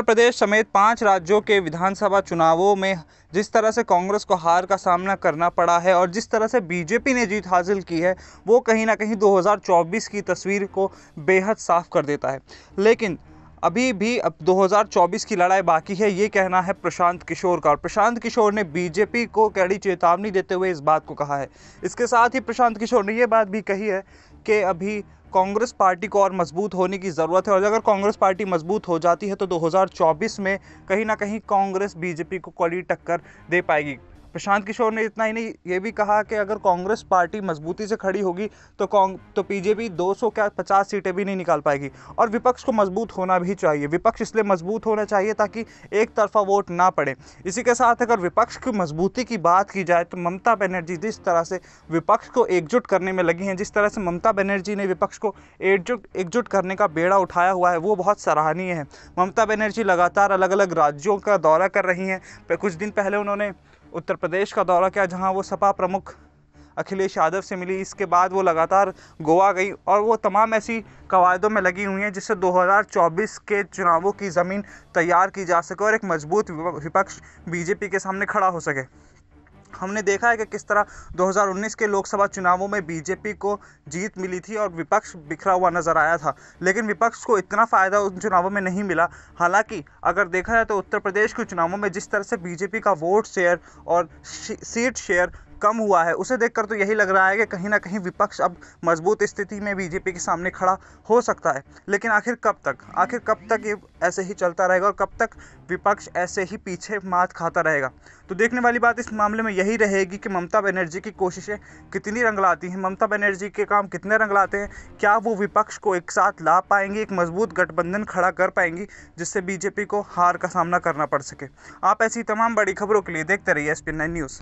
उत्तर प्रदेश समेत 5 राज्यों के विधानसभा चुनावों में जिस तरह से कांग्रेस को हार का सामना करना पड़ा है और जिस तरह से बीजेपी ने जीत हासिल की है, वो कहीं ना कहीं 2024 की तस्वीर को बेहद साफ कर देता है। लेकिन अभी भी अब 2024 की लड़ाई बाकी है, ये कहना है प्रशांत किशोर का। और प्रशांत किशोर ने बीजेपी को कड़ी चेतावनी देते हुए इस बात को कहा है। इसके साथ ही प्रशांत किशोर ने ये बात भी कही है कि अभी कांग्रेस पार्टी को और मजबूत होने की ज़रूरत है और अगर कांग्रेस पार्टी मजबूत हो जाती है तो 2024 में कहीं ना कहीं कांग्रेस बीजेपी को कड़ी टक्कर दे पाएगी। प्रशांत किशोर ने इतना ही नहीं, ये भी कहा कि अगर कांग्रेस पार्टी मजबूती से खड़ी होगी तो बीजेपी 200 क्या 50 सीटें भी नहीं निकाल पाएगी। और विपक्ष को मजबूत होना भी चाहिए। विपक्ष इसलिए मजबूत होना चाहिए ताकि एक तरफा वोट ना पड़े। इसी के साथ अगर विपक्ष की मजबूती की बात की जाए तो ममता बनर्जी जिस तरह से विपक्ष को एकजुट करने में लगी हैं, जिस तरह से ममता बनर्जी ने विपक्ष को एकजुट करने का बेड़ा उठाया हुआ है, वो बहुत सराहनीय है। ममता बनर्जी लगातार अलग अलग राज्यों का दौरा कर रही हैं। कुछ दिन पहले उन्होंने उत्तर प्रदेश का दौरा किया, जहां वो सपा प्रमुख अखिलेश यादव से मिली। इसके बाद वो लगातार गोवा गई और वो तमाम ऐसी कवायदों में लगी हुई हैं जिससे 2024 के चुनावों की ज़मीन तैयार की जा सके और एक मजबूत विपक्ष बीजेपी के सामने खड़ा हो सके। हमने देखा है कि किस तरह 2019 के लोकसभा चुनावों में बीजेपी को जीत मिली थी और विपक्ष बिखरा हुआ नजर आया था, लेकिन विपक्ष को इतना फ़ायदा उन चुनावों में नहीं मिला। हालांकि अगर देखा जाए तो उत्तर प्रदेश के चुनावों में जिस तरह से बीजेपी का वोट शेयर और सीट शेयर कम हुआ है, उसे देखकर तो यही लग रहा है कि कहीं ना कहीं विपक्ष अब मजबूत स्थिति में बीजेपी के सामने खड़ा हो सकता है। लेकिन आखिर कब तक ये ऐसे ही चलता रहेगा और कब तक विपक्ष ऐसे ही पीछे मात खाता रहेगा? तो देखने वाली बात इस मामले में यही रहेगी कि ममता बनर्जी की कोशिशें कितनी रंग लाती हैं, ममता बनर्जी के काम कितने रंग लाते हैं। क्या वो विपक्ष को एक साथ ला पाएंगी, एक मजबूत गठबंधन खड़ा कर पाएंगी जिससे बीजेपी को हार का सामना करना पड़ सके? आप ऐसी तमाम बड़ी खबरों के लिए देखते रहिए SPN9 न्यूज़।